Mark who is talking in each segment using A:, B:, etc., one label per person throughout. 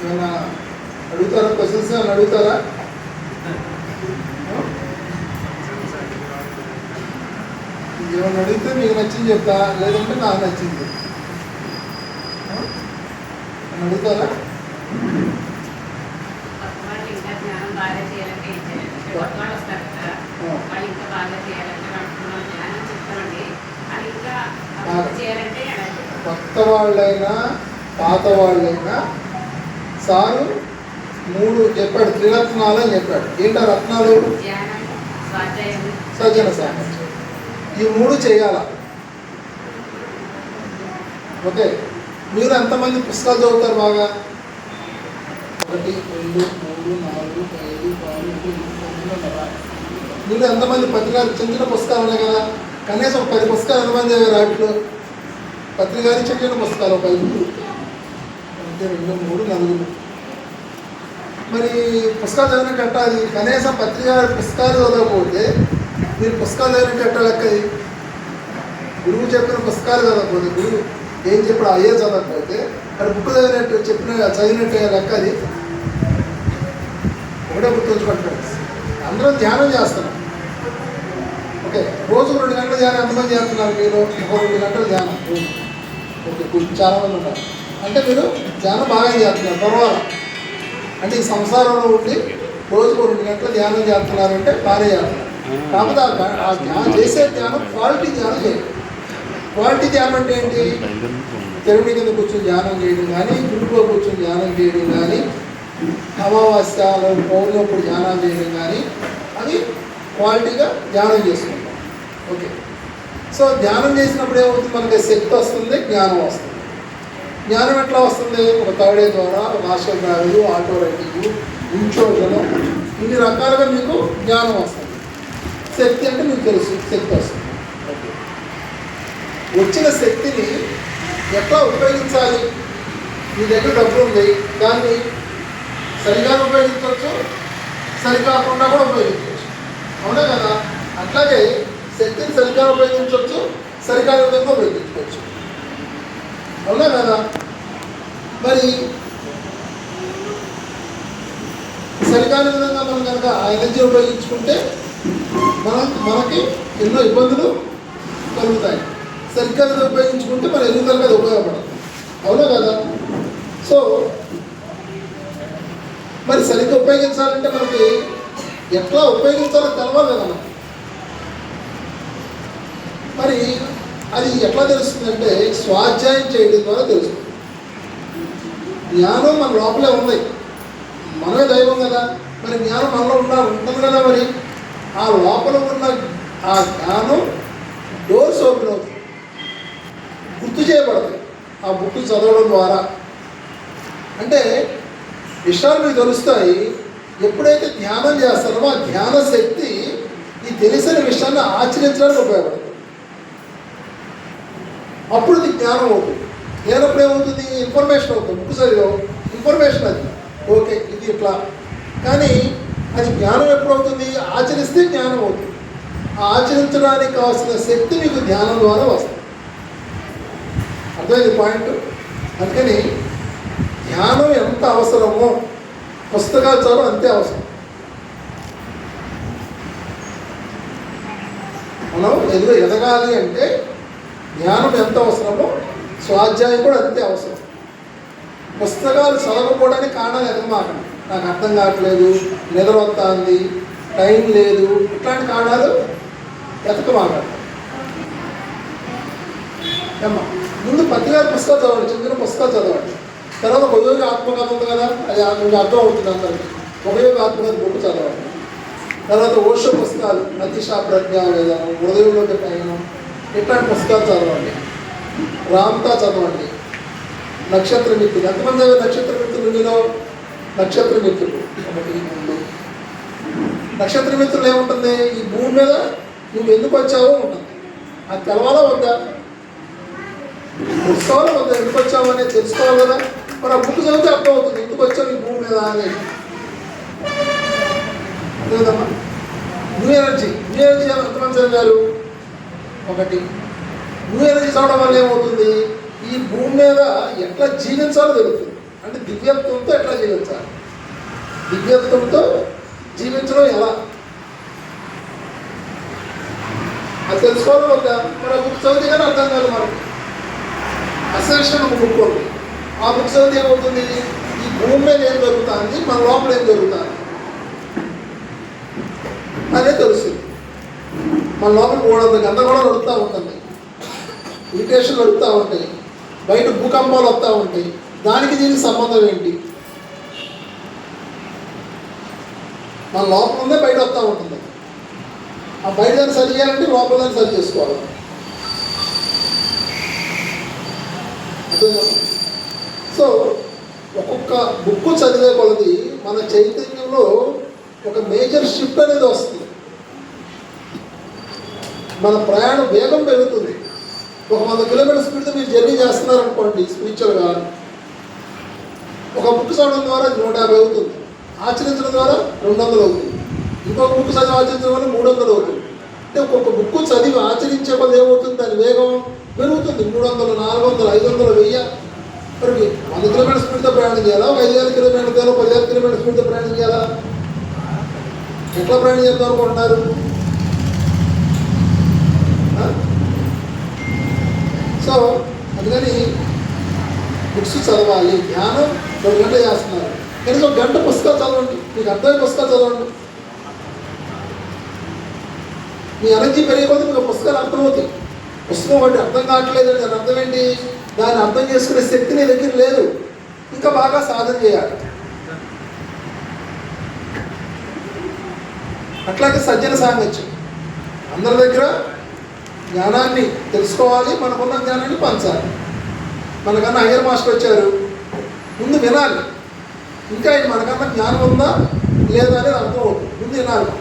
A: ఏమైనా అడుగుతారా? క్వశ్చన్స్ ఏమైనా అడుగుతారా? ఏమైనా అడిగితే మీకు నచ్చింది చెప్తా, లేదంటే నాకు నచ్చింది అడుగుతారా? కొత్త వాళ్ళైనా పాత వాళ్ళైనా సారు 3 చెప్పాడు, త్రిరత్నాలు అని చెప్పాడు. ఏంటా రత్నాలు? సజ్జన సామర్థ్యం. ఈ 3 చేయాల. ఓకే, మీరు ఎంతమంది పుస్తకాలు చదువుతారు బాగా? 1 2 3 4 5 6 7 మీరు ఎంతమంది పత్రికారు? చిన్న చిన్న పుస్తకాలు ఉన్నాయి కదా, కనీసం 10 పుస్తకాలు ఎంతమంది చదివారు? వాటిలో పత్రికారి చిన్న చిన్న పుస్తకాలు 5 2 3 4. మరి పుస్తకాలు చదివినట్టు అది కనీసం పత్రికారి పుస్తకాలు చదవకపోతే మీరు పుస్తకాలు చదివినట్టు లెక్కది. గురువు చెప్పిన పుస్తకాలు చదవకపోతే, గురువు ఏం చెప్పాడు అయ్యే చదవకపోతే అది బుక్ చదివినట్టు చదివినట్టు లెక్క అది. ఒకటే గుర్తుంచుకుంటాడు. అందరం ధ్యానం చేస్తున్నాం. ఓకే, రోజుకు 2 గంటల ధ్యానం ఎంతమంది చేస్తున్నారు? మీరు 2 గంటల ధ్యానం. ఓకే, చాలామంది ఉన్నారు. అంటే మీరు ధ్యానం బాగా చేస్తున్నారు. పర్వాలేదు. అంటే ఈ సంసారంలో ఉండి రోజుకు 2 గంటల ధ్యానం చేస్తున్నారంటే బాగా చేస్తున్నారు. కాకపోతే ఆ ధ్యానం చేసే ధ్యానం క్వాలిటీ ధ్యానం చేయాలి. క్వాలిటీ ధ్యానం అంటే ఏంటి? తెరవడి కింద కూర్చొని ధ్యానం చేయడం కానీ, గుడిలో కూర్చొని ధ్యానం చేయడం కానీ, అమావాస్యలో పౌర్ణప్పుడు ధ్యానం చేయడం కానీ, అది క్వాలిటీగా ధ్యానం చేసుకుంటాం. ఓకే, సో ధ్యానం చేసినప్పుడు ఏమవుతుంది? మనకి శక్తి వస్తుంది, జ్ఞానం వస్తుంది. జ్ఞానం ఎట్లా వస్తుంది? ఒక తాడే ద్వారా, భాష డ్రాయిలు, ఆటో రైటింగ్, ఇంచోజనం, ఇన్ని రకాలుగా మీకు జ్ఞానం వస్తుంది. శక్తి అంటే మీకు తెలుసు, శక్తి వస్తుంది. ఓకే, వచ్చిన శక్తిని ఎట్లా ఉపయోగించాలి? మీ దగ్గర డబ్బులు ఉంది, దాన్ని సరిగా ఉపయోగించవచ్చు, సరికాకుండా కూడా ఉపయోగించవచ్చు. అవునా కదా? అట్లాగే శక్తిని సరిగా ఉపయోగించవచ్చు, సరికాని విధంగా ఉపయోగించుకోవచ్చు. అవునా కదా? మరి సరికాని విధంగా మనం కనుక ఆ ఎనర్జీ ఉపయోగించుకుంటే మనకి ఎన్నో ఇబ్బందులు కలుగుతాయి. సరిగ్గా ఉపయోగించుకుంటే మన ఎన్నికలకు అది ఉపయోగపడుతుంది. అవునా కదా? సో మరి సరిగ్గా ఉపయోగించాలంటే మనకి ఎట్లా ఉపయోగించాలో తెలవాలి కదా మనకి. మరి అది ఎట్లా తెలుస్తుందంటే స్వాధ్యాయం చేయడం ద్వారా తెలుస్తుంది. జ్ఞానం మన లోపలే ఉంది, మనమే దైవం కదా. మరి జ్ఞానం మనలో ఉంటుంది కదా. మరి ఆ లోపల ఉన్న ఆ జ్ఞానం డోర్స్ ఓపెన్ అవుతుంది, గుర్తు చేయబడతాయి ఆ బుక్ చదవడం ద్వారా. అంటే విషయాలు మీకు తెలుస్తాయి. ఎప్పుడైతే ధ్యానం చేస్తారో ఆ ధ్యాన శక్తి ఈ తెలిసిన విషయాన్ని ఆచరించడానికి ఉపయోగపడుతుంది. అప్పుడు ఇది జ్ఞానం అవుతుంది. జ్ఞానప్పుడు ఏమవుతుంది? ఇన్ఫర్మేషన్ అవుతుంది. బుక్ చదివో ఇన్ఫర్మేషన్ అది. ఓకే, ఇది ఇట్లా. కానీ అది జ్ఞానం ఎప్పుడవుతుంది? ఆచరిస్తే జ్ఞానం అవుతుంది. ఆ ఆచరించడానికి కావాల్సిన శక్తి మీకు ధ్యానం ద్వారా వస్తుంది. అర్థమైంది పాయింట్? అందుకని ధ్యానం ఎంత అవసరమో పుస్తకాలు చదవడం అంతే అవసరం. మనం ఎదగాలి అంటే జ్ఞానం ఎంత అవసరమో స్వాధ్యాయం కూడా అంతే అవసరం. పుస్తకాలు చదవకపోవడానికి కారణాలు ఎదగమాకండి. నాకు అర్థం కావట్లేదు, నిద్ర వస్తుంది, టైం లేదు, ఇట్లాంటి కారణాలు ఎతకమాకండి. అమ్మా, ముందు పత్రికారు పుస్తకాలు చదవండి, చిన్న చిన్న పుస్తకాలు చదవండి. తర్వాత ఉపయోగ ఆత్మకథ ఉంది కదా, అది మీకు అర్థం అవుతుంది అందరికీ. ఉపయోగ ఆత్మకథ బుక్ చదవండి. తర్వాత ఓషో పుస్తకాలు, అతిశా ప్రజ్ఞ వేదనం, హృదయంలోకి పయనం, ఇట్లాంటి పుస్తకాలు చదవండి. రామ్తా చదవండి. నక్షత్ర మిత్రులు, ఎంతమంది చదివే నక్షత్ర మిత్రులు? మీలో నక్షత్ర మిత్రులు 1 2. నక్షత్ర మిత్రులు ఏముంటుంది? ఈ భూమి మీద నువ్వు ఎందుకు వచ్చావో ఉంటుంది. అది తెలవాలా వద్దా? తెలుసుకోవాలా వద్దా? ఎందుకు వచ్చావు అనేది తెలుసుకోవాలి కదా. మరి ఆ బుక్ చదివితే అర్థం అవుతుంది ఎందుకు వచ్చావు ఈ భూమి మీద అనేది. అదేదమ్మా, న్యూ ఎనర్జీ ఎంతమంది చదివారు? 1. న్యూ ఎనర్జీ చదవడం వల్ల ఏమవుతుంది? ఈ భూమి మీద ఎట్లా జీవించాలో తెలుస్తుంది. అంటే దివ్యత్వంతో ఎట్లా జీవించాలి, దివ్యత్వంతో జీవించడం ఎలా అది తెలుసుకోవాలి. మన బుక్ చదివితే కానీ అర్థం కాదు మనకి. అసెన్షన్ ఒక బుక్ ఉంది, ఆ బుక్ చదివితే ఏమవుతుంది, ఈ భూమి మీద ఏం జరుగుతుంది, మన లోపల ఏం జరుగుతుంది అదే తెలుస్తుంది. మన లోపల కూడా గందరగోళాలు వస్తూ ఉంటుంది, ఇరిటేషన్లు వస్తూ ఉంటాయి, బయట భూకంపాలు వస్తూ ఉంటాయి. దానికి దీనికి సంబంధం ఏంటి? మన లోపల ఉందే బయట వస్తూ ఉంటుంది. ఆ బయట దాన్ని సరి చేయాలంటే లోపల దాన్ని సరి చేసుకోవాలి. సో ఒక్కొక్క బుక్ చదివే కొలది మన చైతన్యంలో ఒక మేజర్ షిఫ్ట్ అనేది వస్తుంది. మన ప్రయాణం వేగం పెరుగుతుంది. ఒక 100 కిలోమీటర్ స్పీడ్తో మీరు జర్నీ చేస్తున్నారనుకోండి స్పిరిచువల్గా, ఒక బుక్ చదవడం ద్వారా 150 అవుతుంది, ఆచరించడం ద్వారా 200 అవుతుంది, ఇంకొక బుక్ చదివి ఆచరించడం వల్ల 300 అవుతుంది. అంటే ఒక్కొక్క బుక్ చదివి ఆచరించే కొద్ది ఏమవుతుంది, దాని వేగం పెరుగుతుంది. 300, 400, 500, 1000. మరి 100 కిలోమీటర్ స్పీడ్తో ప్రయాణం చేయాలా, ఒక 5000 కిలోమీటర్తో 10,000 కిలోమీటర్ స్పీడ్తో ప్రయాణం చేయాలా? ఎట్లా ప్రయాణం చేద్దాం అనుకుంటున్నారు? సో అందుకని బుక్స్ చదవాలి. ధ్యానం 2 గంటలు చేస్తున్నారు, కనీసం 1 గంట పుస్తకాలు చదవండి, మీకు అర్థమైన పుస్తకాలు చదవండి. మీ ఎనర్జీ పెరిగిపోతే మీకు పుస్తకాలు అర్థమవుతాయి. పుస్తకం ఒకటి అర్థం కావట్లేదు, దాని అర్థం ఏంటి, దాన్ని అర్థం చేసుకునే శక్తి నీ దగ్గర లేదు, ఇంకా బాగా సాధన చేయాలి. అట్లాగే సజ్జన సాంగత్యం, అందరి దగ్గర జ్ఞానాన్ని తెలుసుకోవాలి, మనకున్న జ్ఞానాన్ని పంచాలి. మనకన్నా హయ్యర్ మాస్టర్ వచ్చారు, ముందు వినాలి, ఇంకా ఆయన మనకన్నా జ్ఞానం ఉందా లేదా అనేది అర్థం అవుతుంది, ముందు వినాలి.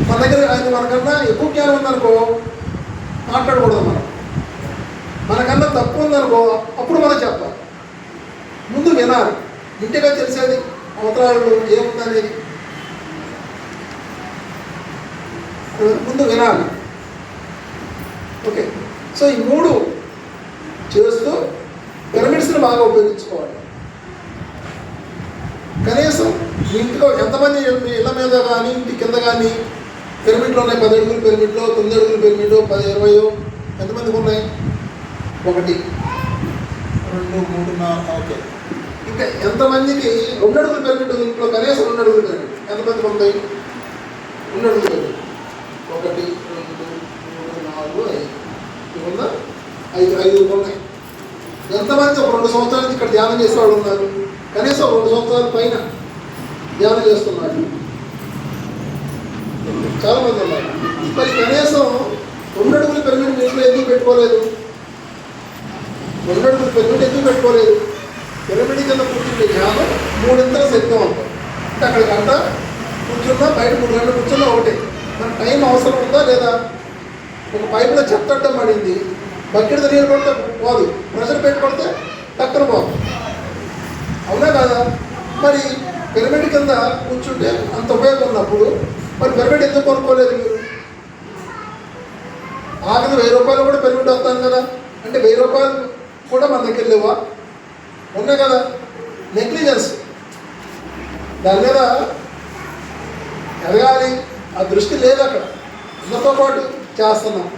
A: మన దగ్గర ఆయన మనకన్నా ఎక్కువ జ్ఞానం ఉందనుకో మాట్లాడకూడదు. మనకన్నా తక్కువ ఉందనుకో అప్పుడు మనం చెప్పాలి. ముందు వినాలి, ఇంటిగా తెలిసేది అవతరాలు ఏముందనేది. ముందు వినాలి. ఓకే, సో ఈ 3 చేస్తూ పిరమిడ్స్ని బాగా ఉపయోగించుకోవాలి. కనీసం మీ ఇంట్లో ఎంతమంది మీ ఇళ్ళ మీద కానీ ఇంటి కింద కానీ పిరమిడ్లు ఉన్నాయి? 10 అడుగుల పిరమిడ్లో, 9 అడుగుల పిరమిడ్లో, 10, 20 ఎంతమందికి ఉన్నాయి? 1, 2, 3, 4. ఓకే, ఇంకా ఎంతమందికి 2 అడుగుల పిరమిడ్ ఇంట్లో? కనీసం 2 అడుగుల పిరమిడ్ ఎంతమందికి ఉంటాయి? 2 అడుగుల పిరమిడ్ 1, 2, 3, 4, 5 ఉందా? 5 ఉన్నాయి. ఎంతమంది ఒక 2 సంవత్సరాల నుంచి ఇక్కడ ధ్యానం చేసేవాళ్ళు ఉన్నారు? కనీసం 2 సంవత్సరాల పైన ధ్యానం చేస్తున్నారు చాలామంది ఉన్నారు. మరి కనీసం 2 అడుగుల పిరమిడ్ ఇంట్లో ఎందుకు పెట్టుకోలేదు? 2 అడుగుల పిరమిడ్ ఎందుకు పెట్టుకోలేదు? పిరమిడ్ కింద కూర్చుంటే ధ్యానం 3 శక్తివంతం. అంటే అక్కడ గంట కూర్చున్నా, బయట 3 గంటలు కూర్చున్నా ఒకటే. మన టైం అవసరం ఉందా లేదా? ఒక పైపులో చెత్త అడ్డం పడింది, బకెట్ నీళ్ళు కొడితే పోదు, ప్రెషర్ పెట్టి కొడితే టక్కన పోదు, అవునా కదా? మరి పిరమిడ్ కింద కూర్చుంటే అంత ఉపయోగం ఉన్నప్పుడు మరి పిరమిడ్ ఎందుకు కొనుక్కోలేదు మీరు? ఆఖరి 1000 రూపాయలు కూడా పిరమిడ్ వస్తాను కదా, అంటే 1000 రూపాయలు కూడా మన దగ్గర లేవా? ఉన్నాయి కదా. నెగ్లిజెన్స్, దాని మీద ఎదగాలి, ఆ దృష్టి లేదు అక్కడ. అందరితో పాటు చేస్తున్నాం.